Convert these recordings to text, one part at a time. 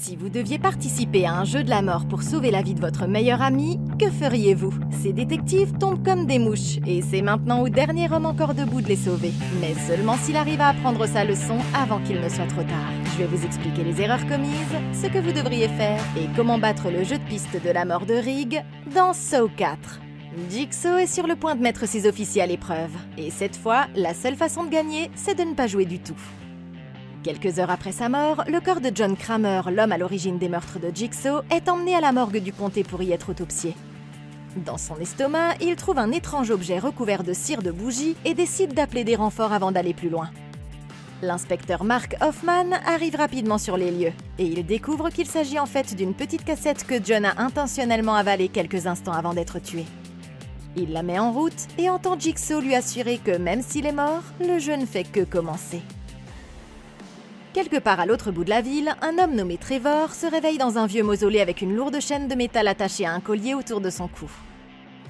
Si vous deviez participer à un jeu de la mort pour sauver la vie de votre meilleur ami, que feriez-vous? Ces détectives tombent comme des mouches, et c'est maintenant au dernier homme encore debout de les sauver. Mais seulement s'il arrive à apprendre sa leçon avant qu'il ne soit trop tard. Je vais vous expliquer les erreurs commises, ce que vous devriez faire, et comment battre le jeu de piste de la mort de Rig dans Saw 4. Jigsaw est sur le point de mettre ses officiers à l'épreuve, et cette fois, la seule façon de gagner, c'est de ne pas jouer du tout. Quelques heures après sa mort, le corps de John Kramer, l'homme à l'origine des meurtres de Jigsaw, est emmené à la morgue du comté pour y être autopsié. Dans son estomac, il trouve un étrange objet recouvert de cire de bougie et décide d'appeler des renforts avant d'aller plus loin. L'inspecteur Mark Hoffman arrive rapidement sur les lieux, et il découvre qu'il s'agit en fait d'une petite cassette que John a intentionnellement avalée quelques instants avant d'être tué. Il la met en route et entend Jigsaw lui assurer que même s'il est mort, le jeu ne fait que commencer. Quelque part à l'autre bout de la ville, un homme nommé Trevor se réveille dans un vieux mausolée avec une lourde chaîne de métal attachée à un collier autour de son cou.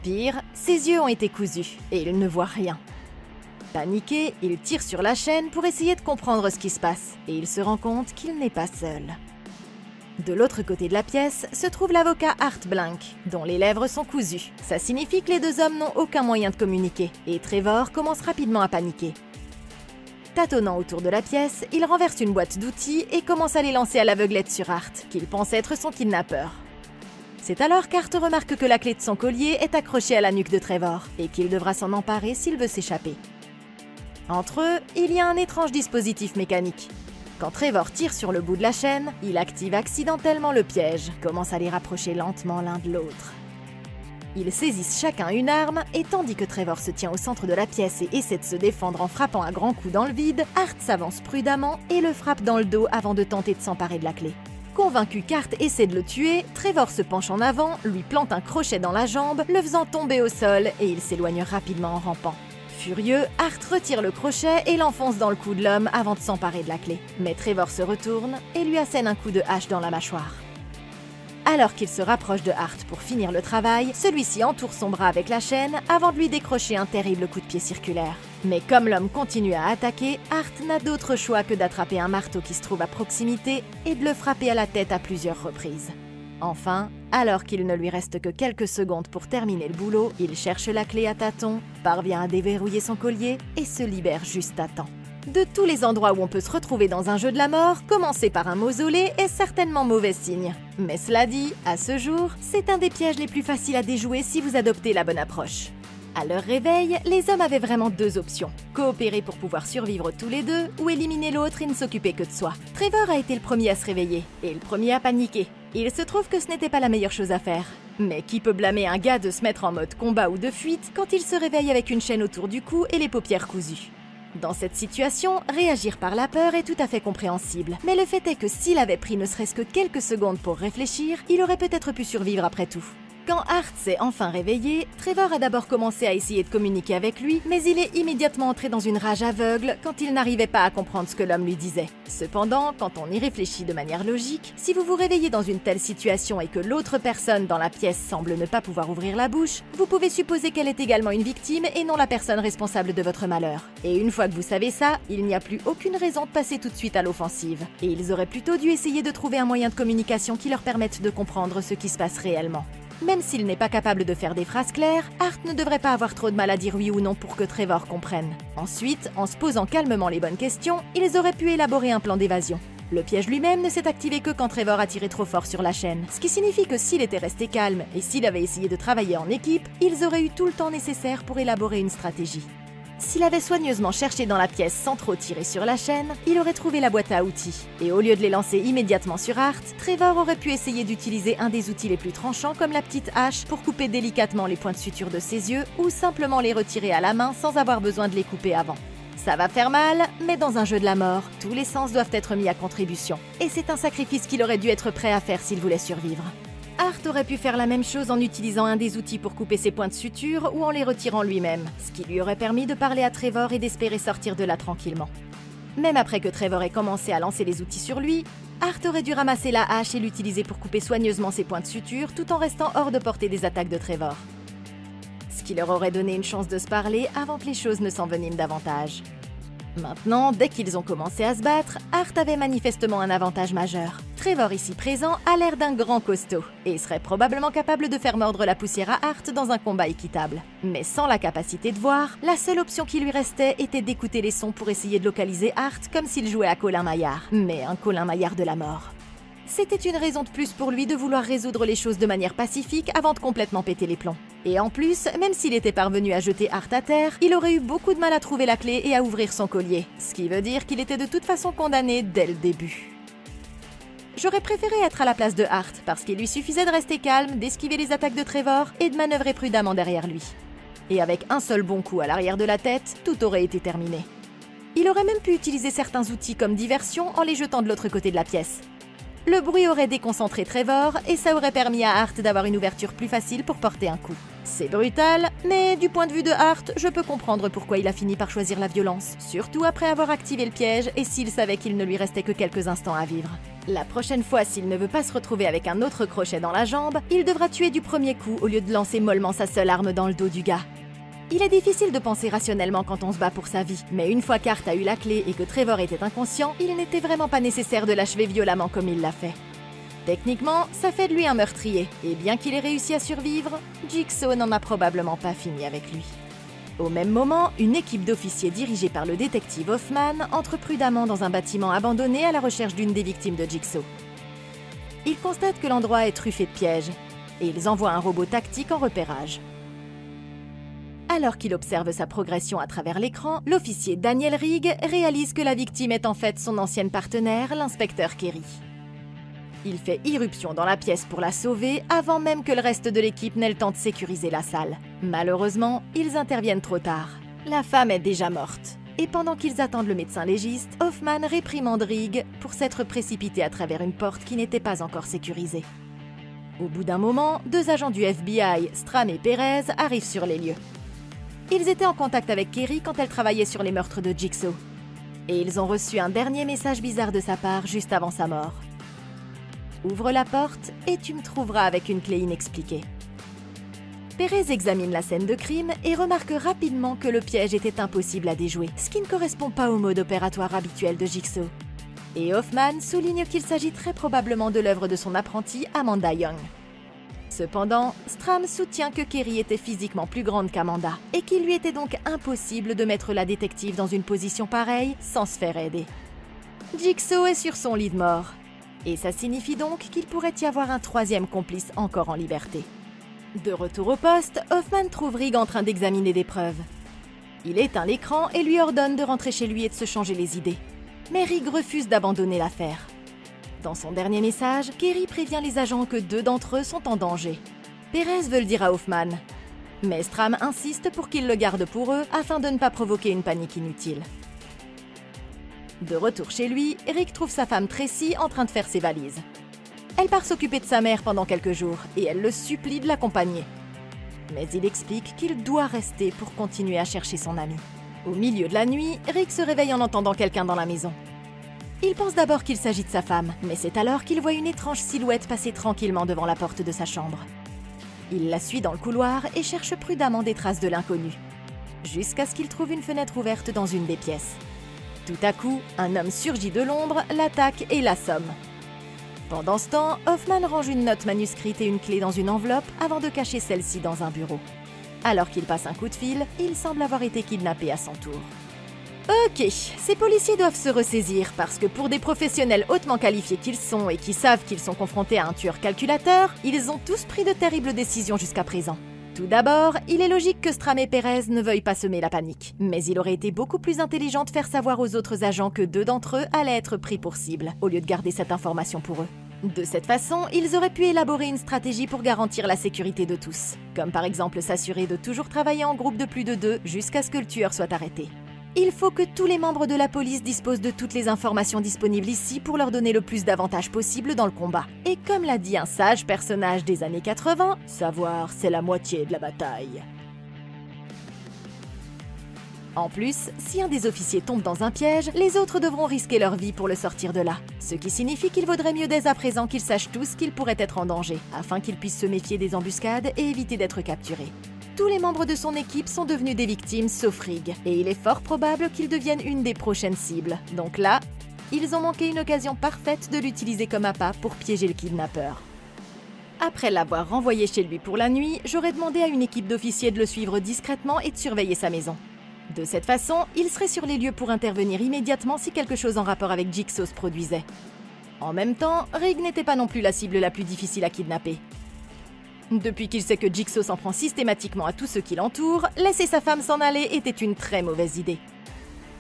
Pire, ses yeux ont été cousus et il ne voit rien. Paniqué, il tire sur la chaîne pour essayer de comprendre ce qui se passe et il se rend compte qu'il n'est pas seul. De l'autre côté de la pièce se trouve l'avocat Art Blank, dont les lèvres sont cousues. Ça signifie que les deux hommes n'ont aucun moyen de communiquer et Trevor commence rapidement à paniquer. Tâtonnant autour de la pièce, il renverse une boîte d'outils et commence à les lancer à l'aveuglette sur Art, qu'il pense être son kidnappeur. C'est alors qu'Art remarque que la clé de son collier est accrochée à la nuque de Trevor, et qu'il devra s'en emparer s'il veut s'échapper. Entre eux, il y a un étrange dispositif mécanique. Quand Trevor tire sur le bout de la chaîne, il active accidentellement le piège, commence à les rapprocher lentement l'un de l'autre. Ils saisissent chacun une arme, et tandis que Trevor se tient au centre de la pièce et essaie de se défendre en frappant à grands coups dans le vide, Art s'avance prudemment et le frappe dans le dos avant de tenter de s'emparer de la clé. Convaincu qu'Art essaie de le tuer, Trevor se penche en avant, lui plante un crochet dans la jambe, le faisant tomber au sol, et il s'éloigne rapidement en rampant. Furieux, Art retire le crochet et l'enfonce dans le cou de l'homme avant de s'emparer de la clé. Mais Trevor se retourne et lui assène un coup de hache dans la mâchoire. Alors qu'il se rapproche de Art pour finir le travail, celui-ci entoure son bras avec la chaîne avant de lui décrocher un terrible coup de pied circulaire. Mais comme l'homme continue à attaquer, Art n'a d'autre choix que d'attraper un marteau qui se trouve à proximité et de le frapper à la tête à plusieurs reprises. Enfin, alors qu'il ne lui reste que quelques secondes pour terminer le boulot, il cherche la clé à tâtons, parvient à déverrouiller son collier et se libère juste à temps. De tous les endroits où on peut se retrouver dans un jeu de la mort, commencer par un mausolée est certainement mauvais signe. Mais cela dit, à ce jour, c'est un des pièges les plus faciles à déjouer si vous adoptez la bonne approche. À leur réveil, les hommes avaient vraiment deux options. Coopérer pour pouvoir survivre tous les deux, ou éliminer l'autre et ne s'occuper que de soi. Trevor a été le premier à se réveiller, et le premier à paniquer. Il se trouve que ce n'était pas la meilleure chose à faire. Mais qui peut blâmer un gars de se mettre en mode combat ou de fuite quand il se réveille avec une chaîne autour du cou et les paupières cousues? Dans cette situation, réagir par la peur est tout à fait compréhensible. Mais le fait est que s'il avait pris ne serait-ce que quelques secondes pour réfléchir, il aurait peut-être pu survivre après tout. Quand Art s'est enfin réveillé, Trevor a d'abord commencé à essayer de communiquer avec lui, mais il est immédiatement entré dans une rage aveugle quand il n'arrivait pas à comprendre ce que l'homme lui disait. Cependant, quand on y réfléchit de manière logique, si vous vous réveillez dans une telle situation et que l'autre personne dans la pièce semble ne pas pouvoir ouvrir la bouche, vous pouvez supposer qu'elle est également une victime et non la personne responsable de votre malheur. Et une fois que vous savez ça, il n'y a plus aucune raison de passer tout de suite à l'offensive. Et ils auraient plutôt dû essayer de trouver un moyen de communication qui leur permette de comprendre ce qui se passe réellement. Même s'il n'est pas capable de faire des phrases claires, Art ne devrait pas avoir trop de mal à dire oui ou non pour que Trevor comprenne. Ensuite, en se posant calmement les bonnes questions, ils auraient pu élaborer un plan d'évasion. Le piège lui-même ne s'est activé que quand Trevor a tiré trop fort sur la chaîne, ce qui signifie que s'il était resté calme et s'il avait essayé de travailler en équipe, ils auraient eu tout le temps nécessaire pour élaborer une stratégie. S'il avait soigneusement cherché dans la pièce sans trop tirer sur la chaîne, il aurait trouvé la boîte à outils. Et au lieu de les lancer immédiatement sur Art, Trevor aurait pu essayer d'utiliser un des outils les plus tranchants comme la petite hache pour couper délicatement les points de suture de ses yeux ou simplement les retirer à la main sans avoir besoin de les couper avant. Ça va faire mal, mais dans un jeu de la mort, tous les sens doivent être mis à contribution. Et c'est un sacrifice qu'il aurait dû être prêt à faire s'il voulait survivre. Art aurait pu faire la même chose en utilisant un des outils pour couper ses points de suture ou en les retirant lui-même, ce qui lui aurait permis de parler à Trevor et d'espérer sortir de là tranquillement. Même après que Trevor ait commencé à lancer les outils sur lui, Art aurait dû ramasser la hache et l'utiliser pour couper soigneusement ses points de suture tout en restant hors de portée des attaques de Trevor. Ce qui leur aurait donné une chance de se parler avant que les choses ne s'enveniment davantage. Maintenant, dès qu'ils ont commencé à se battre, Hart avait manifestement un avantage majeur. Trevor ici présent a l'air d'un grand costaud et serait probablement capable de faire mordre la poussière à Hart dans un combat équitable. Mais sans la capacité de voir, la seule option qui lui restait était d'écouter les sons pour essayer de localiser Hart comme s'il jouait à Colin Maillard, mais un Colin Maillard de la mort. C'était une raison de plus pour lui de vouloir résoudre les choses de manière pacifique avant de complètement péter les plombs. Et en plus, même s'il était parvenu à jeter Hart à terre, il aurait eu beaucoup de mal à trouver la clé et à ouvrir son collier, ce qui veut dire qu'il était de toute façon condamné dès le début. J'aurais préféré être à la place de Hart, parce qu'il lui suffisait de rester calme, d'esquiver les attaques de Trevor et de manœuvrer prudemment derrière lui. Et avec un seul bon coup à l'arrière de la tête, tout aurait été terminé. Il aurait même pu utiliser certains outils comme diversion en les jetant de l'autre côté de la pièce. Le bruit aurait déconcentré Trevor et ça aurait permis à Hart d'avoir une ouverture plus facile pour porter un coup. C'est brutal, mais du point de vue de Hart, je peux comprendre pourquoi il a fini par choisir la violence, surtout après avoir activé le piège et s'il savait qu'il ne lui restait que quelques instants à vivre. La prochaine fois, s'il ne veut pas se retrouver avec un autre crochet dans la jambe, il devra tuer du premier coup au lieu de lancer mollement sa seule arme dans le dos du gars. Il est difficile de penser rationnellement quand on se bat pour sa vie, mais une fois qu'Hart a eu la clé et que Trevor était inconscient, il n'était vraiment pas nécessaire de l'achever violemment comme il l'a fait. Techniquement, ça fait de lui un meurtrier, et bien qu'il ait réussi à survivre, Jigsaw n'en a probablement pas fini avec lui. Au même moment, une équipe d'officiers dirigée par le détective Hoffman entre prudemment dans un bâtiment abandonné à la recherche d'une des victimes de Jigsaw. Ils constatent que l'endroit est truffé de pièges, et ils envoient un robot tactique en repérage. Alors qu'il observe sa progression à travers l'écran, l'officier Daniel Rigg réalise que la victime est en fait son ancienne partenaire, l'inspecteur Kerry. Il fait irruption dans la pièce pour la sauver avant même que le reste de l'équipe n'ait le temps de sécuriser la salle. Malheureusement, ils interviennent trop tard. La femme est déjà morte. Et pendant qu'ils attendent le médecin légiste, Hoffman réprimande Rigg pour s'être précipité à travers une porte qui n'était pas encore sécurisée. Au bout d'un moment, 2 agents du FBI, Stram et Perez, arrivent sur les lieux. Ils étaient en contact avec Kerry quand elle travaillait sur les meurtres de Jigsaw. Et ils ont reçu un dernier message bizarre de sa part juste avant sa mort. Ouvre la porte et tu me trouveras avec une clé inexpliquée. Perez examine la scène de crime et remarque rapidement que le piège était impossible à déjouer, ce qui ne correspond pas au mode opératoire habituel de Jigsaw. Et Hoffman souligne qu'il s'agit très probablement de l'œuvre de son apprentie Amanda Young. Cependant, Stram soutient que Kerry était physiquement plus grande qu'Amanda et qu'il lui était donc impossible de mettre la détective dans une position pareille sans se faire aider. Jigsaw est sur son lit de mort, et ça signifie donc qu'il pourrait y avoir un 3e complice encore en liberté. De retour au poste, Hoffman trouve Rigg en train d'examiner des preuves. Il éteint l'écran et lui ordonne de rentrer chez lui et de se changer les idées. Mais Rigg refuse d'abandonner l'affaire. Dans son dernier message, Kerry prévient les agents que 2 d'entre eux sont en danger. Perez veut le dire à Hoffman, mais Stram insiste pour qu'il le garde pour eux afin de ne pas provoquer une panique inutile. De retour chez lui, Rigg trouve sa femme Tracy en train de faire ses valises. Elle part s'occuper de sa mère pendant quelques jours et elle le supplie de l'accompagner. Mais il explique qu'il doit rester pour continuer à chercher son ami. Au milieu de la nuit, Rigg se réveille en entendant quelqu'un dans la maison. Il pense d'abord qu'il s'agit de sa femme, mais c'est alors qu'il voit une étrange silhouette passer tranquillement devant la porte de sa chambre. Il la suit dans le couloir et cherche prudemment des traces de l'inconnu, jusqu'à ce qu'il trouve une fenêtre ouverte dans une des pièces. Tout à coup, un homme surgit de l'ombre, l'attaque et l'assomme. Pendant ce temps, Hoffman range une note manuscrite et une clé dans une enveloppe avant de cacher celle-ci dans un bureau. Alors qu'il passe un coup de fil, il semble avoir été kidnappé à son tour. Ok, ces policiers doivent se ressaisir parce que pour des professionnels hautement qualifiés qu'ils sont et qui savent qu'ils sont confrontés à un tueur calculateur, ils ont tous pris de terribles décisions jusqu'à présent. Tout d'abord, il est logique que Stram et Perez ne veuillent pas semer la panique, mais il aurait été beaucoup plus intelligent de faire savoir aux autres agents que 2 d'entre eux allaient être pris pour cible, au lieu de garder cette information pour eux. De cette façon, ils auraient pu élaborer une stratégie pour garantir la sécurité de tous, comme par exemple s'assurer de toujours travailler en groupe de plus de 2 jusqu'à ce que le tueur soit arrêté. Il faut que tous les membres de la police disposent de toutes les informations disponibles ici pour leur donner le plus d'avantages possible dans le combat. Et comme l'a dit un sage personnage des années 80, savoir c'est la moitié de la bataille. En plus, si un des officiers tombe dans un piège, les autres devront risquer leur vie pour le sortir de là. Ce qui signifie qu'il vaudrait mieux dès à présent qu'ils sachent tous qu'ils pourraient être en danger, afin qu'ils puissent se méfier des embuscades et éviter d'être capturés. Tous les membres de son équipe sont devenus des victimes sauf Rig, et il est fort probable qu'il devienne une des prochaines cibles. Donc là, ils ont manqué une occasion parfaite de l'utiliser comme appât pour piéger le kidnappeur. Après l'avoir renvoyé chez lui pour la nuit, j'aurais demandé à une équipe d'officiers de le suivre discrètement et de surveiller sa maison. De cette façon, il serait sur les lieux pour intervenir immédiatement si quelque chose en rapport avec Jigsaw se produisait. En même temps, Rig n'était pas non plus la cible la plus difficile à kidnapper. Depuis qu'il sait que Jigsaw s'en prend systématiquement à tous ceux qui l'entourent, laisser sa femme s'en aller était une très mauvaise idée.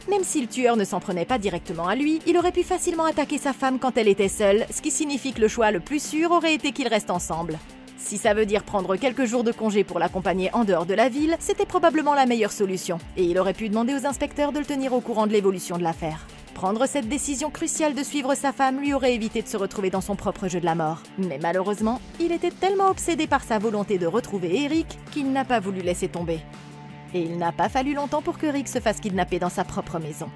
Même si le tueur ne s'en prenait pas directement à lui, il aurait pu facilement attaquer sa femme quand elle était seule, ce qui signifie que le choix le plus sûr aurait été qu'ils restent ensemble. Si ça veut dire prendre quelques jours de congé pour l'accompagner en dehors de la ville, c'était probablement la meilleure solution, et il aurait pu demander aux inspecteurs de le tenir au courant de l'évolution de l'affaire. Prendre cette décision cruciale de suivre sa femme lui aurait évité de se retrouver dans son propre jeu de la mort. Mais malheureusement, il était tellement obsédé par sa volonté de retrouver Eric qu'il n'a pas voulu laisser tomber. Et il n'a pas fallu longtemps pour que Rick se fasse kidnapper dans sa propre maison.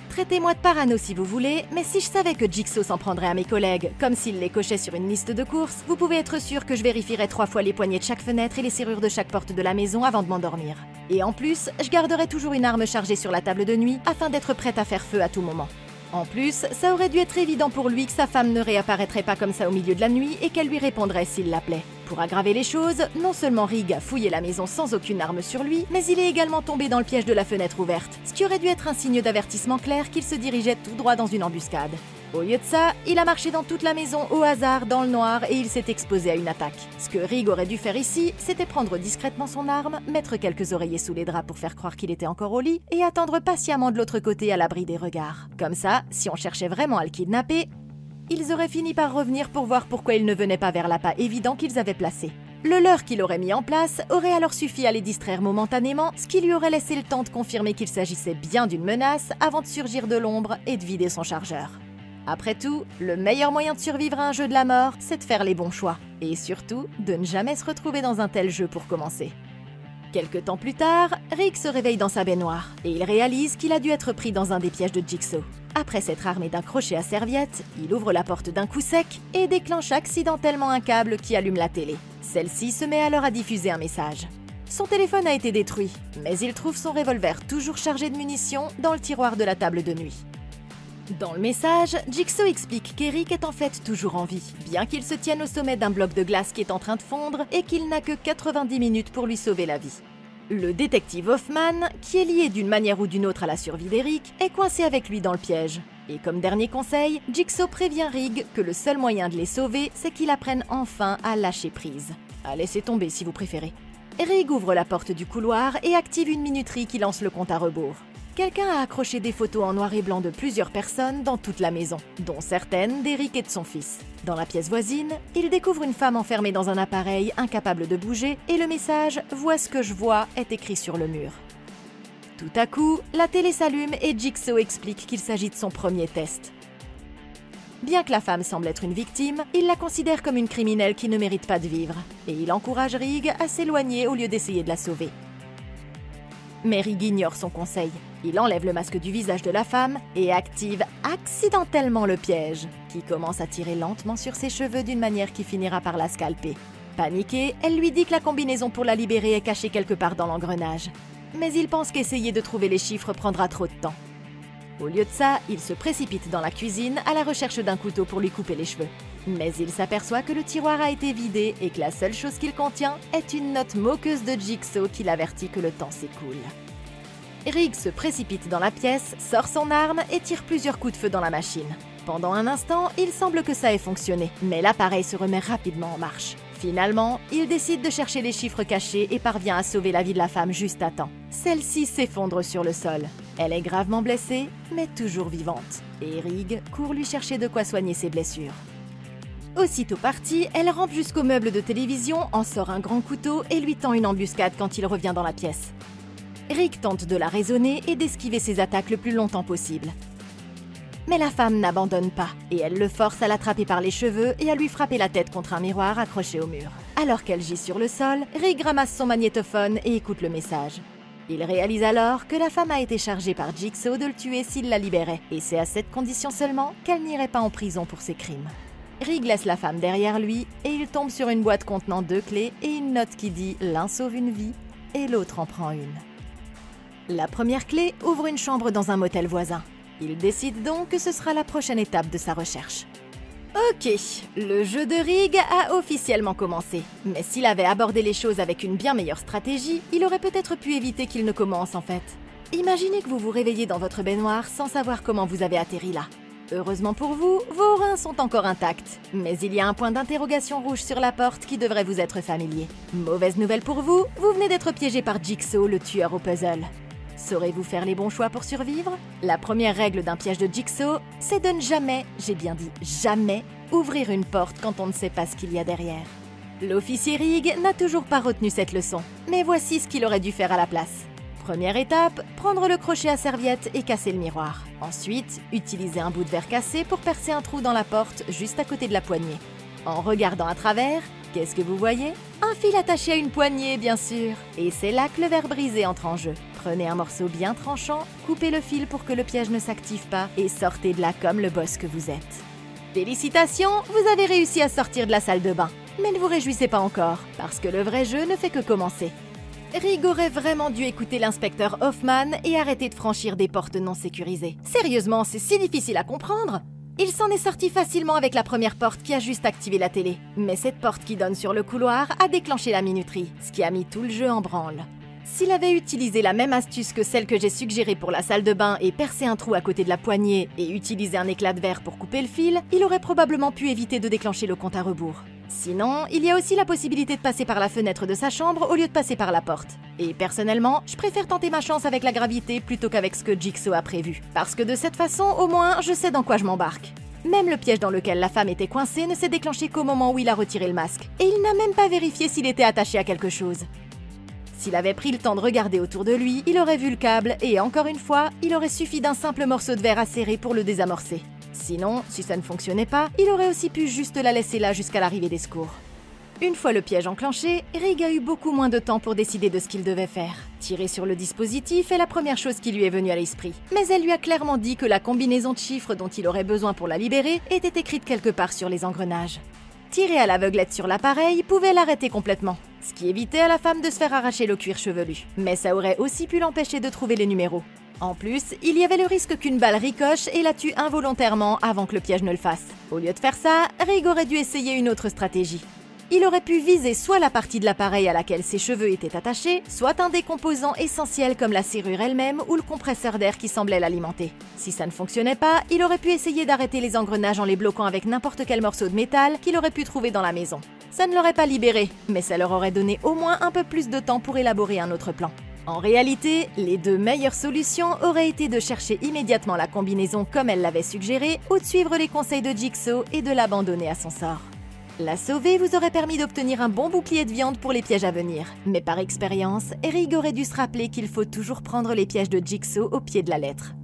Traitez-moi de parano si vous voulez, mais si je savais que Jigsaw s'en prendrait à mes collègues, comme s'il les cochait sur une liste de courses, vous pouvez être sûr que je vérifierais 3 fois les poignées de chaque fenêtre et les serrures de chaque porte de la maison avant de m'endormir. Et en plus, je garderai toujours une arme chargée sur la table de nuit afin d'être prête à faire feu à tout moment. En plus, ça aurait dû être évident pour lui que sa femme ne réapparaîtrait pas comme ça au milieu de la nuit et qu'elle lui répondrait s'il l'appelait. Pour aggraver les choses, non seulement Rig a fouillé la maison sans aucune arme sur lui, mais il est également tombé dans le piège de la fenêtre ouverte, ce qui aurait dû être un signe d'avertissement clair qu'il se dirigeait tout droit dans une embuscade. Au lieu de ça, il a marché dans toute la maison au hasard, dans le noir, et il s'est exposé à une attaque. Ce que Rig aurait dû faire ici, c'était prendre discrètement son arme, mettre quelques oreillers sous les draps pour faire croire qu'il était encore au lit, et attendre patiemment de l'autre côté à l'abri des regards. Comme ça, si on cherchait vraiment à le kidnapper, ils auraient fini par revenir pour voir pourquoi ils ne venaient pas vers l'appât évident qu'ils avaient placé. Le leurre qu'il aurait mis en place aurait alors suffi à les distraire momentanément, ce qui lui aurait laissé le temps de confirmer qu'il s'agissait bien d'une menace avant de surgir de l'ombre et de vider son chargeur. Après tout, le meilleur moyen de survivre à un jeu de la mort, c'est de faire les bons choix. Et surtout, de ne jamais se retrouver dans un tel jeu pour commencer. Quelque temps plus tard, Rick se réveille dans sa baignoire, et il réalise qu'il a dû être pris dans un des pièges de Jigsaw. Après s'être armé d'un crochet à serviette, il ouvre la porte d'un coup sec et déclenche accidentellement un câble qui allume la télé. Celle-ci se met alors à diffuser un message. Son téléphone a été détruit, mais il trouve son revolver toujours chargé de munitions dans le tiroir de la table de nuit. Dans le message, Jigsaw explique qu'Eric est en fait toujours en vie, bien qu'il se tienne au sommet d'un bloc de glace qui est en train de fondre et qu'il n'a que 90 minutes pour lui sauver la vie. Le détective Hoffman, qui est lié d'une manière ou d'une autre à la survie d'Eric, est coincé avec lui dans le piège. Et comme dernier conseil, Jigsaw prévient Rig que le seul moyen de les sauver, c'est qu'il apprenne enfin à lâcher prise. À laisser tomber si vous préférez. Rig ouvre la porte du couloir et active une minuterie qui lance le compte à rebours. Quelqu'un a accroché des photos en noir et blanc de plusieurs personnes dans toute la maison, dont certaines d'Eric et de son fils. Dans la pièce voisine, il découvre une femme enfermée dans un appareil incapable de bouger et le message « Vois ce que je vois » est écrit sur le mur. Tout à coup, la télé s'allume et Jigsaw explique qu'il s'agit de son premier test. Bien que la femme semble être une victime, il la considère comme une criminelle qui ne mérite pas de vivre, et il encourage Rig à s'éloigner au lieu d'essayer de la sauver. Mais Rig ignore son conseil. Il enlève le masque du visage de la femme et active accidentellement le piège, qui commence à tirer lentement sur ses cheveux d'une manière qui finira par la scalper. Paniquée, elle lui dit que la combinaison pour la libérer est cachée quelque part dans l'engrenage. Mais il pense qu'essayer de trouver les chiffres prendra trop de temps. Au lieu de ça, il se précipite dans la cuisine à la recherche d'un couteau pour lui couper les cheveux. Mais il s'aperçoit que le tiroir a été vidé et que la seule chose qu'il contient est une note moqueuse de Jigsaw qui l'avertit que le temps s'écoule. Rig se précipite dans la pièce, sort son arme et tire plusieurs coups de feu dans la machine. Pendant un instant, il semble que ça ait fonctionné, mais l'appareil se remet rapidement en marche. Finalement, il décide de chercher les chiffres cachés et parvient à sauver la vie de la femme juste à temps. Celle-ci s'effondre sur le sol. Elle est gravement blessée, mais toujours vivante. Et Rig court lui chercher de quoi soigner ses blessures. Aussitôt partie, elle rampe jusqu'au meuble de télévision, en sort un grand couteau et lui tend une embuscade quand il revient dans la pièce. Rig tente de la raisonner et d'esquiver ses attaques le plus longtemps possible. Mais la femme n'abandonne pas, et elle le force à l'attraper par les cheveux et à lui frapper la tête contre un miroir accroché au mur. Alors qu'elle gît sur le sol, Rig ramasse son magnétophone et écoute le message. Il réalise alors que la femme a été chargée par Jigsaw de le tuer s'il la libérait, et c'est à cette condition seulement qu'elle n'irait pas en prison pour ses crimes. Rig laisse la femme derrière lui et il tombe sur une boîte contenant 2 clés et une note qui dit « L'un sauve une vie et l'autre en prend une ». La première clé ouvre une chambre dans un motel voisin. Il décide donc que ce sera la prochaine étape de sa recherche. Ok, le jeu de Rig a officiellement commencé. Mais s'il avait abordé les choses avec une bien meilleure stratégie, il aurait peut-être pu éviter qu'il ne commence en fait. Imaginez que vous vous réveillez dans votre baignoire sans savoir comment vous avez atterri là. Heureusement pour vous, vos reins sont encore intacts. Mais il y a un point d'interrogation rouge sur la porte qui devrait vous être familier. Mauvaise nouvelle pour vous, vous venez d'être piégé par Jigsaw, le tueur au puzzle. Saurez-vous faire les bons choix pour survivre? La première règle d'un piège de Jigsaw, c'est de ne jamais, j'ai bien dit jamais, ouvrir une porte quand on ne sait pas ce qu'il y a derrière. L'officier Rig n'a toujours pas retenu cette leçon, mais voici ce qu'il aurait dû faire à la place. Première étape, prendre le crochet à serviette et casser le miroir. Ensuite, utiliser un bout de verre cassé pour percer un trou dans la porte juste à côté de la poignée. En regardant à travers, qu'est-ce que vous voyez? Un fil attaché à une poignée, bien sûr. Et c'est là que le verre brisé entre en jeu. Prenez un morceau bien tranchant, coupez le fil pour que le piège ne s'active pas et sortez de là comme le boss que vous êtes. Félicitations, vous avez réussi à sortir de la salle de bain. Mais ne vous réjouissez pas encore, parce que le vrai jeu ne fait que commencer. Rig aurait vraiment dû écouter l'inspecteur Hoffman et arrêter de franchir des portes non sécurisées. Sérieusement, c'est si difficile à comprendre. Il s'en est sorti facilement avec la première porte qui a juste activé la télé. Mais cette porte qui donne sur le couloir a déclenché la minuterie, ce qui a mis tout le jeu en branle. S'il avait utilisé la même astuce que celle que j'ai suggérée pour la salle de bain et percé un trou à côté de la poignée et utilisé un éclat de verre pour couper le fil, il aurait probablement pu éviter de déclencher le compte à rebours. Sinon, il y a aussi la possibilité de passer par la fenêtre de sa chambre au lieu de passer par la porte. Et personnellement, je préfère tenter ma chance avec la gravité plutôt qu'avec ce que Jigsaw a prévu. Parce que de cette façon, au moins, je sais dans quoi je m'embarque. Même le piège dans lequel la femme était coincée ne s'est déclenché qu'au moment où il a retiré le masque. Et il n'a même pas vérifié s'il était attaché à quelque chose. S'il avait pris le temps de regarder autour de lui, il aurait vu le câble et encore une fois, il aurait suffi d'un simple morceau de verre à serrer pour le désamorcer. Sinon, si ça ne fonctionnait pas, il aurait aussi pu juste la laisser là jusqu'à l'arrivée des secours. Une fois le piège enclenché, Rig a eu beaucoup moins de temps pour décider de ce qu'il devait faire. Tirer sur le dispositif est la première chose qui lui est venue à l'esprit. Mais elle lui a clairement dit que la combinaison de chiffres dont il aurait besoin pour la libérer était écrite quelque part sur les engrenages. Tirer à l'aveuglette sur l'appareil pouvait l'arrêter complètement, ce qui évitait à la femme de se faire arracher le cuir chevelu. Mais ça aurait aussi pu l'empêcher de trouver les numéros. En plus, il y avait le risque qu'une balle ricoche et la tue involontairement avant que le piège ne le fasse. Au lieu de faire ça, Rig aurait dû essayer une autre stratégie. Il aurait pu viser soit la partie de l'appareil à laquelle ses cheveux étaient attachés, soit un des composants essentiels comme la serrure elle-même ou le compresseur d'air qui semblait l'alimenter. Si ça ne fonctionnait pas, il aurait pu essayer d'arrêter les engrenages en les bloquant avec n'importe quel morceau de métal qu'il aurait pu trouver dans la maison. Ça ne l'aurait pas libéré, mais ça leur aurait donné au moins un peu plus de temps pour élaborer un autre plan. En réalité, les deux meilleures solutions auraient été de chercher immédiatement la combinaison comme elle l'avait suggéré ou de suivre les conseils de Jigsaw et de l'abandonner à son sort. La sauver vous aurait permis d'obtenir un bon bouclier de viande pour les pièges à venir. Mais par expérience, Rig aurait dû se rappeler qu'il faut toujours prendre les pièges de Jigsaw au pied de la lettre.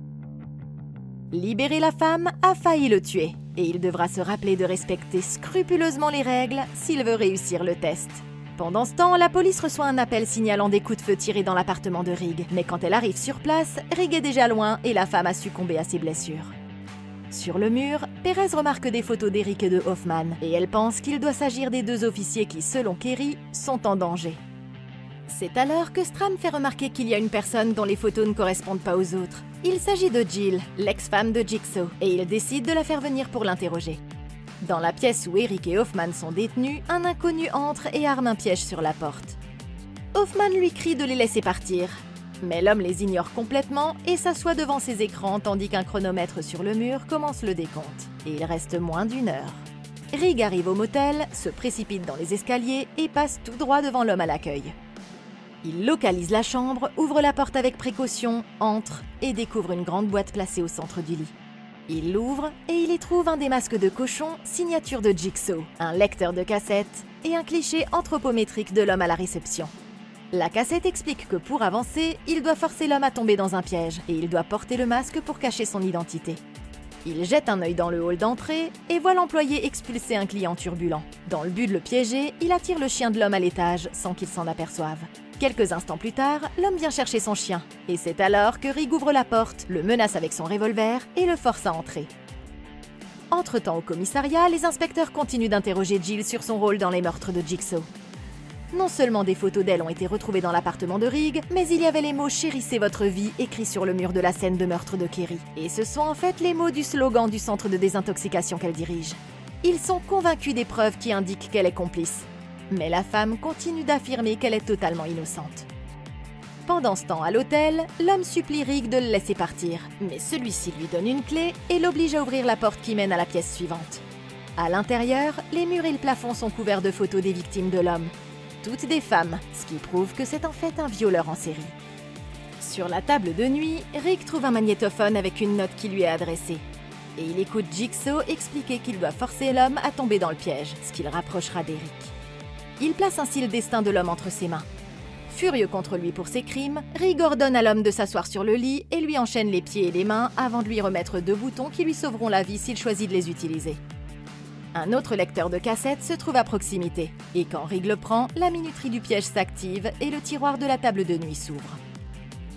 Libérer la femme a failli le tuer, et il devra se rappeler de respecter scrupuleusement les règles s'il veut réussir le test. Pendant ce temps, la police reçoit un appel signalant des coups de feu tirés dans l'appartement de Rig. Mais quand elle arrive sur place, Rig est déjà loin et la femme a succombé à ses blessures. Sur le mur, Perez remarque des photos d'Eric et de Hoffman, et elle pense qu'il doit s'agir des deux officiers qui, selon Kerry, sont en danger. C'est alors que Strahm fait remarquer qu'il y a une personne dont les photos ne correspondent pas aux autres. Il s'agit de Jill, l'ex-femme de Jigsaw, et il décide de la faire venir pour l'interroger. Dans la pièce où Eric et Hoffman sont détenus, un inconnu entre et arme un piège sur la porte. Hoffman lui crie de les laisser partir. Mais l'homme les ignore complètement et s'assoit devant ses écrans tandis qu'un chronomètre sur le mur commence le décompte. Et il reste moins d'1 heure. Rig arrive au motel, se précipite dans les escaliers et passe tout droit devant l'homme à l'accueil. Il localise la chambre, ouvre la porte avec précaution, entre et découvre une grande boîte placée au centre du lit. Il l'ouvre et il y trouve un des masques de cochon, signature de Jigsaw, un lecteur de cassettes et un cliché anthropométrique de l'homme à la réception. La cassette explique que pour avancer, il doit forcer l'homme à tomber dans un piège et il doit porter le masque pour cacher son identité. Il jette un œil dans le hall d'entrée et voit l'employé expulser un client turbulent. Dans le but de le piéger, il attire le chien de l'homme à l'étage sans qu'il s'en aperçoive. Quelques instants plus tard, l'homme vient chercher son chien et c'est alors que Rig ouvre la porte, le menace avec son revolver et le force à entrer. Entre-temps, au commissariat, les inspecteurs continuent d'interroger Jill sur son rôle dans les meurtres de Jigsaw. Non seulement des photos d'elle ont été retrouvées dans l'appartement de Rigg, mais il y avait les mots « Chérissez votre vie » écrits sur le mur de la scène de meurtre de Kerry. Et ce sont en fait les mots du slogan du centre de désintoxication qu'elle dirige. Ils sont convaincus des preuves qui indiquent qu'elle est complice. Mais la femme continue d'affirmer qu'elle est totalement innocente. Pendant ce temps, à l'hôtel, l'homme supplie Rigg de le laisser partir, mais celui-ci lui donne une clé et l'oblige à ouvrir la porte qui mène à la pièce suivante. À l'intérieur, les murs et le plafond sont couverts de photos des victimes de l'homme. Toutes des femmes, ce qui prouve que c'est en fait un violeur en série. Sur la table de nuit, Rigg trouve un magnétophone avec une note qui lui est adressée. Et il écoute Jigsaw expliquer qu'il doit forcer l'homme à tomber dans le piège, ce qui le rapprochera d'Eric. Il place ainsi le destin de l'homme entre ses mains. Furieux contre lui pour ses crimes, Rigg ordonne à l'homme de s'asseoir sur le lit et lui enchaîne les pieds et les mains avant de lui remettre 2 boutons qui lui sauveront la vie s'il choisit de les utiliser. Un autre lecteur de cassettes se trouve à proximité, et quand Rigg le prend, la minuterie du piège s'active et le tiroir de la table de nuit s'ouvre.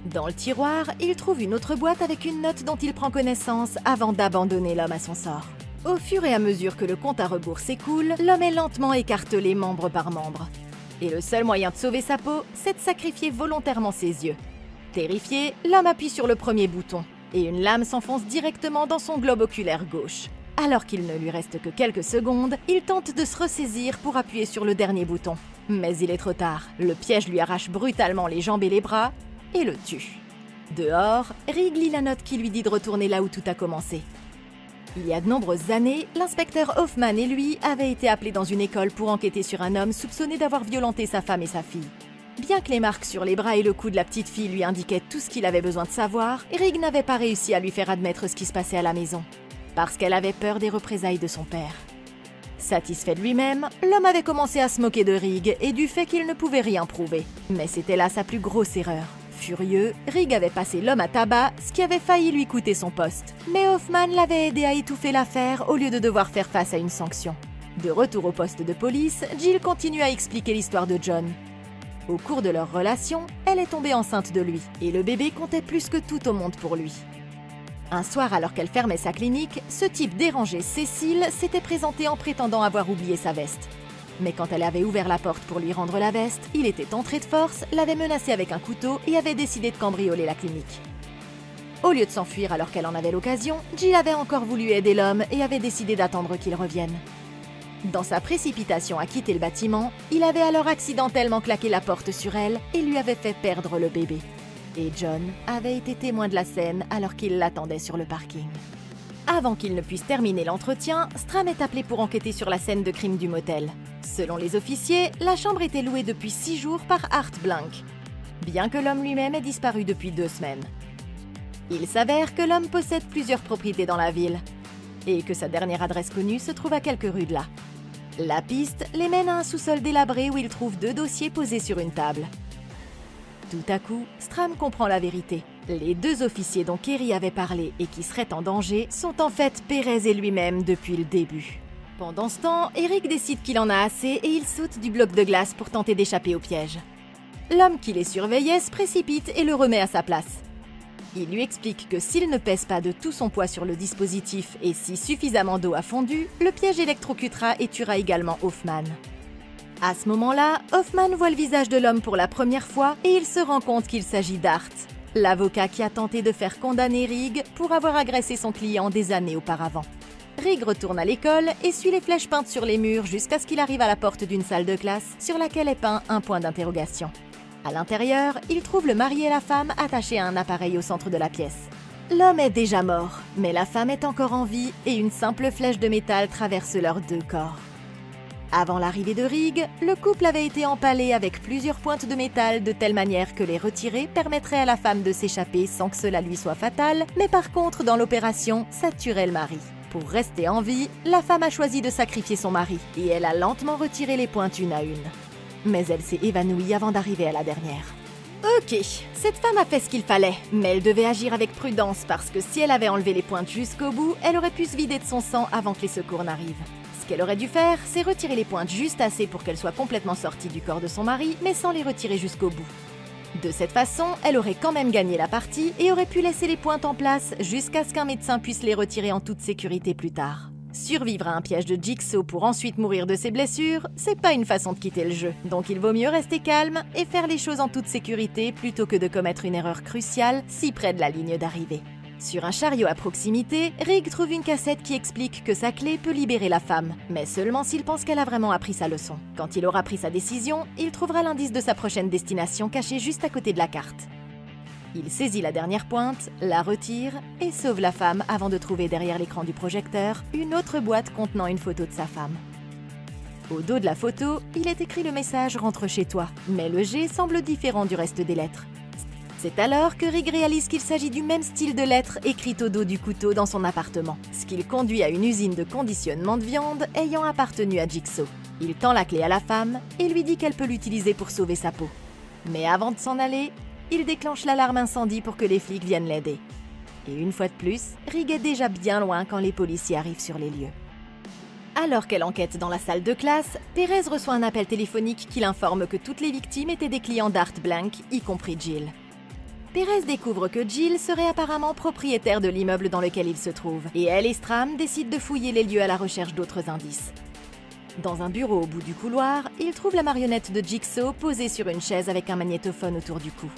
Dans le tiroir, il trouve une autre boîte avec une note dont il prend connaissance avant d'abandonner l'homme à son sort. Au fur et à mesure que le compte à rebours s'écoule, l'homme est lentement écartelé membre par membre. Et le seul moyen de sauver sa peau, c'est de sacrifier volontairement ses yeux. Terrifié, l'homme appuie sur le premier bouton, et une lame s'enfonce directement dans son globe oculaire gauche. Alors qu'il ne lui reste que quelques secondes, il tente de se ressaisir pour appuyer sur le dernier bouton. Mais il est trop tard, le piège lui arrache brutalement les jambes et les bras, et le tue. Dehors, Rigg lit la note qui lui dit de retourner là où tout a commencé. Il y a de nombreuses années, l'inspecteur Hoffman et lui avaient été appelés dans une école pour enquêter sur un homme soupçonné d'avoir violenté sa femme et sa fille. Bien que les marques sur les bras et le cou de la petite fille lui indiquaient tout ce qu'il avait besoin de savoir, Rigg n'avait pas réussi à lui faire admettre ce qui se passait à la maison, parce qu'elle avait peur des représailles de son père. Satisfait de lui-même, l'homme avait commencé à se moquer de Rigg et du fait qu'il ne pouvait rien prouver. Mais c'était là sa plus grosse erreur. Furieux, Rigg avait passé l'homme à tabac, ce qui avait failli lui coûter son poste. Mais Hoffman l'avait aidé à étouffer l'affaire au lieu de devoir faire face à une sanction. De retour au poste de police, Jill continue à expliquer l'histoire de John. Au cours de leur relation, elle est tombée enceinte de lui, et le bébé comptait plus que tout au monde pour lui. Un soir, alors qu'elle fermait sa clinique, ce type dérangé, Cécile, s'était présenté en prétendant avoir oublié sa veste. Mais quand elle avait ouvert la porte pour lui rendre la veste, il était entré de force, l'avait menacée avec un couteau et avait décidé de cambrioler la clinique. Au lieu de s'enfuir alors qu'elle en avait l'occasion, Jill avait encore voulu aider l'homme et avait décidé d'attendre qu'il revienne. Dans sa précipitation à quitter le bâtiment, il avait alors accidentellement claqué la porte sur elle et lui avait fait perdre le bébé. Et John avait été témoin de la scène alors qu'il l'attendait sur le parking. Avant qu'il ne puisse terminer l'entretien, Stram est appelé pour enquêter sur la scène de crime du motel. Selon les officiers, la chambre était louée depuis 6 jours par Art Blank, bien que l'homme lui-même ait disparu depuis 2 semaines. Il s'avère que l'homme possède plusieurs propriétés dans la ville, et que sa dernière adresse connue se trouve à quelques rues de là. La piste les mène à un sous-sol délabré où il trouve 2 dossiers posés sur une table. Tout à coup, Stram comprend la vérité. Les 2 officiers dont Kerry avait parlé et qui seraient en danger sont en fait Pérez et lui-même depuis le début. Pendant ce temps, Eric décide qu'il en a assez et il saute du bloc de glace pour tenter d'échapper au piège. L'homme qui les surveillait se précipite et le remet à sa place. Il lui explique que s'il ne pèse pas de tout son poids sur le dispositif et si suffisamment d'eau a fondu, le piège électrocutera et tuera également Hoffman. À ce moment-là, Hoffman voit le visage de l'homme pour la première fois et il se rend compte qu'il s'agit d'Art, l'avocat qui a tenté de faire condamner Rigg pour avoir agressé son client des années auparavant. Rigg retourne à l'école et suit les flèches peintes sur les murs jusqu'à ce qu'il arrive à la porte d'une salle de classe sur laquelle est peint un point d'interrogation. À l'intérieur, il trouve le mari et la femme attachés à un appareil au centre de la pièce. L'homme est déjà mort, mais la femme est encore en vie et une simple flèche de métal traverse leurs 2 corps. Avant l'arrivée de Rigg, le couple avait été empalé avec plusieurs pointes de métal de telle manière que les retirer permettrait à la femme de s'échapper sans que cela lui soit fatal, mais par contre, dans l'opération, ça tuerait le mari. Pour rester en vie, la femme a choisi de sacrifier son mari et elle a lentement retiré les pointes une à une. Mais elle s'est évanouie avant d'arriver à la dernière. Ok, cette femme a fait ce qu'il fallait, mais elle devait agir avec prudence parce que si elle avait enlevé les pointes jusqu'au bout, elle aurait pu se vider de son sang avant que les secours n'arrivent. Ce qu'elle aurait dû faire, c'est retirer les pointes juste assez pour qu'elles soient complètement sorties du corps de son mari, mais sans les retirer jusqu'au bout. De cette façon, elle aurait quand même gagné la partie et aurait pu laisser les pointes en place jusqu'à ce qu'un médecin puisse les retirer en toute sécurité plus tard. Survivre à un piège de Jigsaw pour ensuite mourir de ses blessures, c'est pas une façon de quitter le jeu. Donc il vaut mieux rester calme et faire les choses en toute sécurité plutôt que de commettre une erreur cruciale si près de la ligne d'arrivée. Sur un chariot à proximité, Rick trouve une cassette qui explique que sa clé peut libérer la femme, mais seulement s'il pense qu'elle a vraiment appris sa leçon. Quand il aura pris sa décision, il trouvera l'indice de sa prochaine destination caché juste à côté de la carte. Il saisit la dernière pointe, la retire et sauve la femme avant de trouver derrière l'écran du projecteur une autre boîte contenant une photo de sa femme. Au dos de la photo, il est écrit le message « Rentre chez toi », mais le G semble différent du reste des lettres. C'est alors que Rick réalise qu'il s'agit du même style de lettres écrites au dos du couteau dans son appartement, ce qui le conduit à une usine de conditionnement de viande ayant appartenu à Jigsaw. Il tend la clé à la femme et lui dit qu'elle peut l'utiliser pour sauver sa peau. Mais avant de s'en aller, il déclenche l'alarme incendie pour que les flics viennent l'aider. Et une fois de plus, Rick est déjà bien loin quand les policiers arrivent sur les lieux. Alors qu'elle enquête dans la salle de classe, Perez reçoit un appel téléphonique qui l'informe que toutes les victimes étaient des clients d'Art Blank, y compris Jill. Perez découvre que Jill serait apparemment propriétaire de l'immeuble dans lequel il se trouve, et elle et Stram décident de fouiller les lieux à la recherche d'autres indices. Dans un bureau au bout du couloir, il trouve la marionnette de Jigsaw posée sur une chaise avec un magnétophone autour du cou.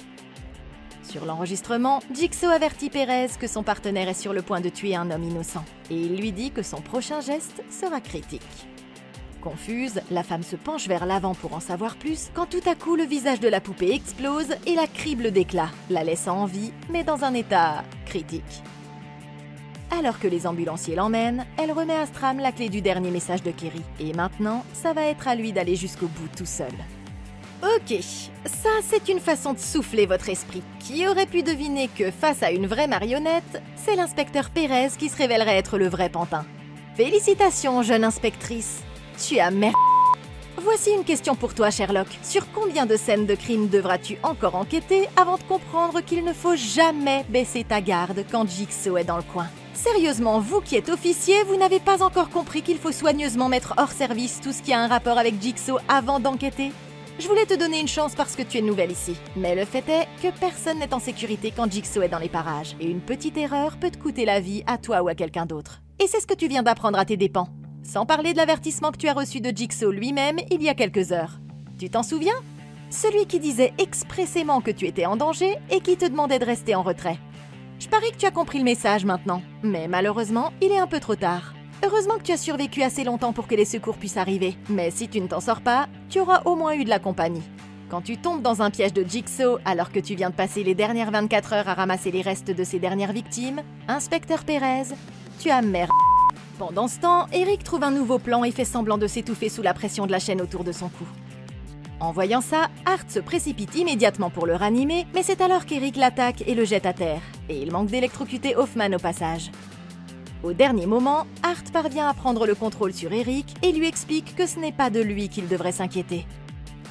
Sur l'enregistrement, Jigsaw avertit Perez que son partenaire est sur le point de tuer un homme innocent, et il lui dit que son prochain geste sera critique. Confuse, la femme se penche vers l'avant pour en savoir plus, quand tout à coup le visage de la poupée explose et la crible d'éclats, la laissant en vie, mais dans un état critique. Alors que les ambulanciers l'emmènent, elle remet à Stram la clé du dernier message de Kerry. Et maintenant, ça va être à lui d'aller jusqu'au bout tout seul. Ok, ça c'est une façon de souffler votre esprit. Qui aurait pu deviner que face à une vraie marionnette, c'est l'inspecteur Perez qui se révélerait être le vrai pantin. Félicitations, jeune inspectrice. Tu as merde. Voici une question pour toi, Sherlock. Sur combien de scènes de crime devras-tu encore enquêter avant de comprendre qu'il ne faut jamais baisser ta garde quand Jigsaw est dans le coin? Sérieusement, vous qui êtes officier, vous n'avez pas encore compris qu'il faut soigneusement mettre hors service tout ce qui a un rapport avec Jigsaw avant d'enquêter? Je voulais te donner une chance parce que tu es nouvelle ici. Mais le fait est que personne n'est en sécurité quand Jigsaw est dans les parages. Et une petite erreur peut te coûter la vie à toi ou à quelqu'un d'autre. Et c'est ce que tu viens d'apprendre à tes dépens. Sans parler de l'avertissement que tu as reçu de Jigsaw lui-même il y a quelques heures. Tu t'en souviens? Celui qui disait expressément que tu étais en danger et qui te demandait de rester en retrait. Je parie que tu as compris le message maintenant. Mais malheureusement, il est un peu trop tard. Heureusement que tu as survécu assez longtemps pour que les secours puissent arriver. Mais si tu ne t'en sors pas, tu auras au moins eu de la compagnie. Quand tu tombes dans un piège de Jigsaw alors que tu viens de passer les dernières 24 heures à ramasser les restes de ses dernières victimes, inspecteur Perez, tu as merde. Pendant ce temps, Eric trouve un nouveau plan et fait semblant de s'étouffer sous la pression de la chaîne autour de son cou. En voyant ça, Art se précipite immédiatement pour le ranimer, mais c'est alors qu'Eric l'attaque et le jette à terre. Et il manque d'électrocuter Hoffman au passage. Au dernier moment, Art parvient à prendre le contrôle sur Eric et lui explique que ce n'est pas de lui qu'il devrait s'inquiéter.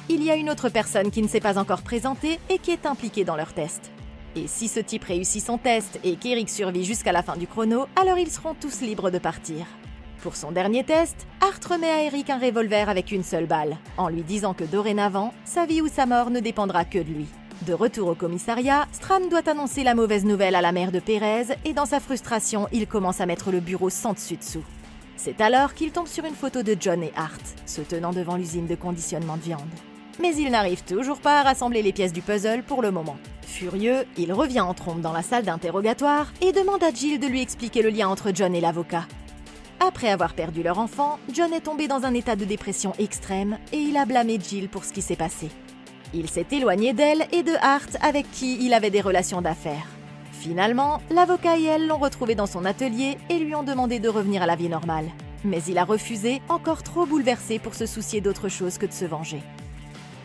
Il y a une autre personne qui ne s'est pas encore présentée et qui est impliquée dans leur test. Et si ce type réussit son test et qu'Eric survit jusqu'à la fin du chrono, alors ils seront tous libres de partir. Pour son dernier test, Art remet à Eric un revolver avec une seule balle, en lui disant que dorénavant, sa vie ou sa mort ne dépendra que de lui. De retour au commissariat, Stram doit annoncer la mauvaise nouvelle à la mère de Perez et dans sa frustration, il commence à mettre le bureau sans dessus-dessous. C'est alors qu'il tombe sur une photo de John et Art, se tenant devant l'usine de conditionnement de viande. Mais il n'arrive toujours pas à rassembler les pièces du puzzle pour le moment. Furieux, il revient en trombe dans la salle d'interrogatoire et demande à Jill de lui expliquer le lien entre John et l'avocat. Après avoir perdu leur enfant, John est tombé dans un état de dépression extrême et il a blâmé Jill pour ce qui s'est passé. Il s'est éloigné d'elle et de Art avec qui il avait des relations d'affaires. Finalement, l'avocat et elle l'ont retrouvé dans son atelier et lui ont demandé de revenir à la vie normale. Mais il a refusé, encore trop bouleversé pour se soucier d'autre chose que de se venger.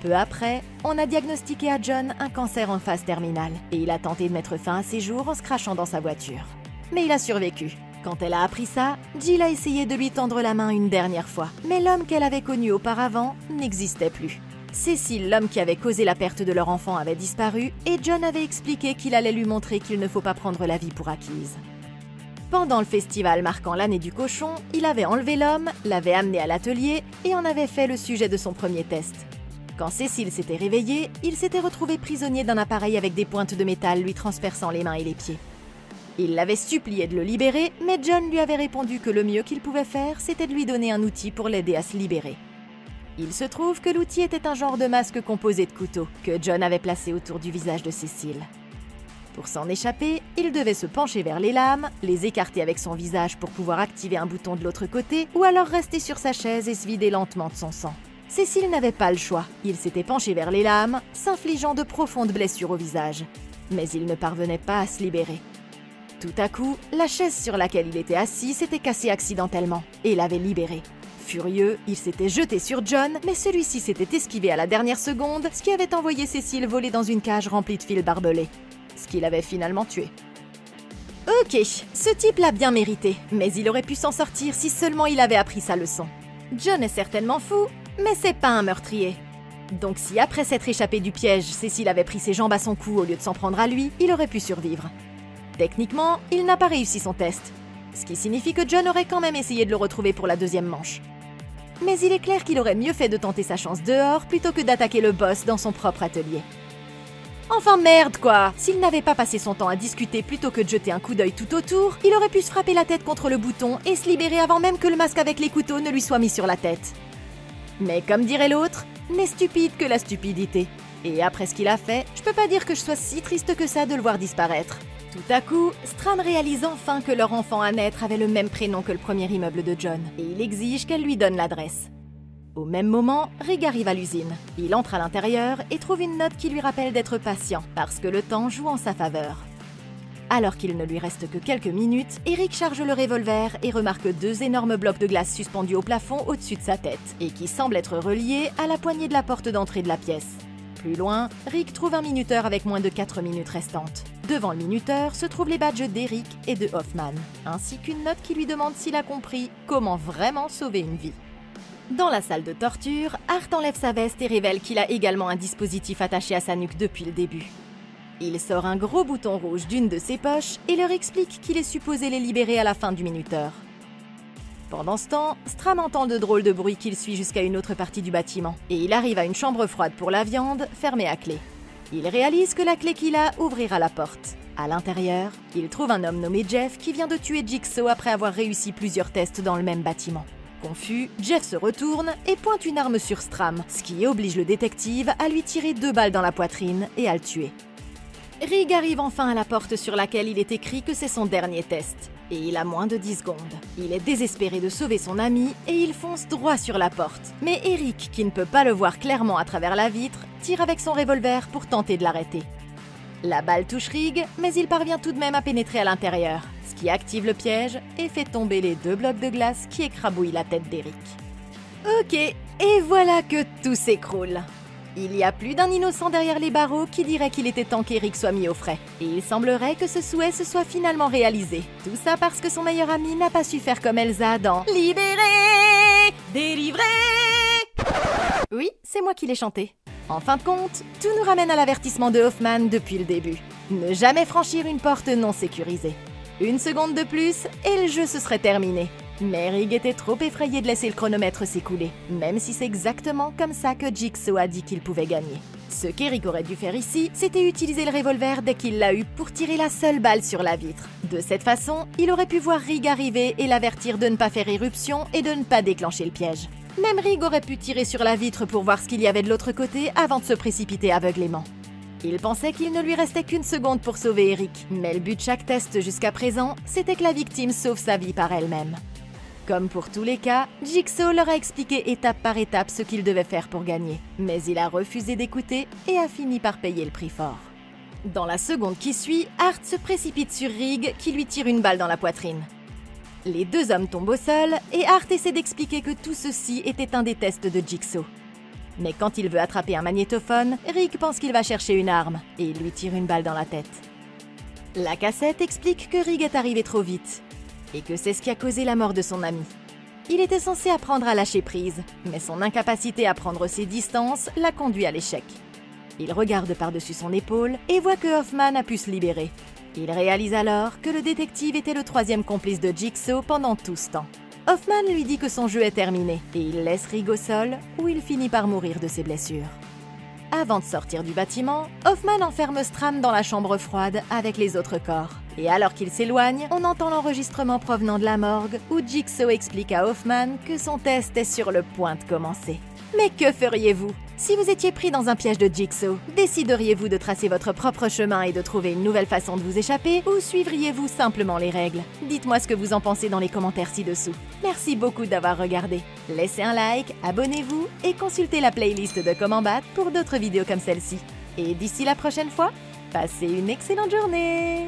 Peu après, on a diagnostiqué à John un cancer en phase terminale et il a tenté de mettre fin à ses jours en se crachant dans sa voiture. Mais il a survécu. Quand elle a appris ça, Jill a essayé de lui tendre la main une dernière fois, mais l'homme qu'elle avait connu auparavant n'existait plus. Cécile, l'homme qui avait causé la perte de leur enfant, avait disparu et John avait expliqué qu'il allait lui montrer qu'il ne faut pas prendre la vie pour acquise. Pendant le festival marquant l'année du cochon, il avait enlevé l'homme, l'avait amené à l'atelier et en avait fait le sujet de son premier test. Quand Cécile s'était réveillée, il s'était retrouvé prisonnier d'un appareil avec des pointes de métal lui transperçant les mains et les pieds. Il l'avait supplié de le libérer, mais John lui avait répondu que le mieux qu'il pouvait faire, c'était de lui donner un outil pour l'aider à se libérer. Il se trouve que l'outil était un genre de masque composé de couteaux, que John avait placé autour du visage de Cécile. Pour s'en échapper, il devait se pencher vers les lames, les écarter avec son visage pour pouvoir activer un bouton de l'autre côté, ou alors rester sur sa chaise et se vider lentement de son sang. Cécile n'avait pas le choix. Il s'était penché vers les lames, s'infligeant de profondes blessures au visage. Mais il ne parvenait pas à se libérer. Tout à coup, la chaise sur laquelle il était assis s'était cassée accidentellement et l'avait libéré. Furieux, il s'était jeté sur John, mais celui-ci s'était esquivé à la dernière seconde, ce qui avait envoyé Cécile voler dans une cage remplie de fils barbelés. Ce qui l'avait finalement tué. Ok, ce type l'a bien mérité, mais il aurait pu s'en sortir si seulement il avait appris sa leçon. John est certainement fou, mais c'est pas un meurtrier. Donc si après s'être échappé du piège, Cécile avait pris ses jambes à son cou au lieu de s'en prendre à lui, il aurait pu survivre. Techniquement, il n'a pas réussi son test, ce qui signifie que John aurait quand même essayé de le retrouver pour la deuxième manche. Mais il est clair qu'il aurait mieux fait de tenter sa chance dehors plutôt que d'attaquer le boss dans son propre atelier. Enfin merde quoi! S'il n'avait pas passé son temps à discuter plutôt que de jeter un coup d'œil tout autour, il aurait pu se frapper la tête contre le bouton et se libérer avant même que le masque avec les couteaux ne lui soit mis sur la tête. Mais comme dirait l'autre, n'est stupide que la stupidité. Et après ce qu'il a fait, je peux pas dire que je sois si triste que ça de le voir disparaître. Tout à coup, Stram réalise enfin que leur enfant à naître avait le même prénom que le premier immeuble de John, et il exige qu'elle lui donne l'adresse. Au même moment, Rig arrive à l'usine. Il entre à l'intérieur et trouve une note qui lui rappelle d'être patient, parce que le temps joue en sa faveur. Alors qu'il ne lui reste que quelques minutes, Eric charge le revolver et remarque 2 énormes blocs de glace suspendus au plafond au-dessus de sa tête, et qui semblent être reliés à la poignée de la porte d'entrée de la pièce. Plus loin, Rick trouve un minuteur avec moins de 4 minutes restantes. Devant le minuteur se trouvent les badges d'Eric et de Hoffman, ainsi qu'une note qui lui demande s'il a compris comment vraiment sauver une vie. Dans la salle de torture, Art enlève sa veste et révèle qu'il a également un dispositif attaché à sa nuque depuis le début. Il sort un gros bouton rouge d'une de ses poches et leur explique qu'il est supposé les libérer à la fin du minuteur. Pendant ce temps, Stram entend de drôles de bruits qu'il suit jusqu'à une autre partie du bâtiment, et il arrive à une chambre froide pour la viande, fermée à clé. Il réalise que la clé qu'il a ouvrira la porte. À l'intérieur, il trouve un homme nommé Jeff qui vient de tuer Jigsaw après avoir réussi plusieurs tests dans le même bâtiment. Confus, Jeff se retourne et pointe une arme sur Stram, ce qui oblige le détective à lui tirer 2 balles dans la poitrine et à le tuer. Rig arrive enfin à la porte sur laquelle il est écrit que c'est son dernier test, et il a moins de 10 secondes. Il est désespéré de sauver son ami et il fonce droit sur la porte. Mais Eric, qui ne peut pas le voir clairement à travers la vitre, tire avec son revolver pour tenter de l'arrêter. La balle touche Rig, mais il parvient tout de même à pénétrer à l'intérieur, ce qui active le piège et fait tomber les 2 blocs de glace qui écrabouillent la tête d'Eric. Ok, et voilà que tout s'écroule. Il y a plus d'un innocent derrière les barreaux qui dirait qu'il était temps qu'Eric soit mis au frais. Et il semblerait que ce souhait se soit finalement réalisé. Tout ça parce que son meilleur ami n'a pas su faire comme Elsa dans « Libéré, délivré !» Oui, c'est moi qui l'ai chanté. En fin de compte, tout nous ramène à l'avertissement de Hoffman depuis le début. Ne jamais franchir une porte non sécurisée. 1 seconde de plus et le jeu se serait terminé. Mais Rig était trop effrayé de laisser le chronomètre s'écouler, même si c'est exactement comme ça que Jigsaw a dit qu'il pouvait gagner. Ce qu'Eric aurait dû faire ici, c'était utiliser le revolver dès qu'il l'a eu pour tirer la seule balle sur la vitre. De cette façon, il aurait pu voir Rig arriver et l'avertir de ne pas faire éruption et de ne pas déclencher le piège. Même Rig aurait pu tirer sur la vitre pour voir ce qu'il y avait de l'autre côté avant de se précipiter aveuglément. Il pensait qu'il ne lui restait qu'1 seconde pour sauver Eric, mais le but de chaque test jusqu'à présent, c'était que la victime sauve sa vie par elle-même. Comme pour tous les cas, Jigsaw leur a expliqué étape par étape ce qu'il devait faire pour gagner, mais il a refusé d'écouter et a fini par payer le prix fort. Dans la seconde qui suit, Art se précipite sur Rig qui lui tire une balle dans la poitrine. Les 2 hommes tombent au sol et Art essaie d'expliquer que tout ceci était un des tests de Jigsaw. Mais quand il veut attraper un magnétophone, Rig pense qu'il va chercher une arme et il lui tire une balle dans la tête. La cassette explique que Rig est arrivé trop vite et que c'est ce qui a causé la mort de son ami. Il était censé apprendre à lâcher prise, mais son incapacité à prendre ses distances l'a conduit à l'échec. Il regarde par-dessus son épaule et voit que Hoffman a pu se libérer. Il réalise alors que le détective était le 3e complice de Jigsaw pendant tout ce temps. Hoffman lui dit que son jeu est terminé et il laisse Rig au sol où il finit par mourir de ses blessures. Avant de sortir du bâtiment, Hoffman enferme Stram dans la chambre froide avec les autres corps. Et alors qu'il s'éloigne, on entend l'enregistrement provenant de la morgue où Jigsaw explique à Hoffman que son test est sur le point de commencer. Mais que feriez-vous? Si vous étiez pris dans un piège de Jigsaw, décideriez-vous de tracer votre propre chemin et de trouver une nouvelle façon de vous échapper, ou suivriez-vous simplement les règles? Dites-moi ce que vous en pensez dans les commentaires ci-dessous. Merci beaucoup d'avoir regardé. Laissez un like, abonnez-vous et consultez la playlist de Comment Battre pour d'autres vidéos comme celle-ci. Et d'ici la prochaine fois, passez une excellente journée!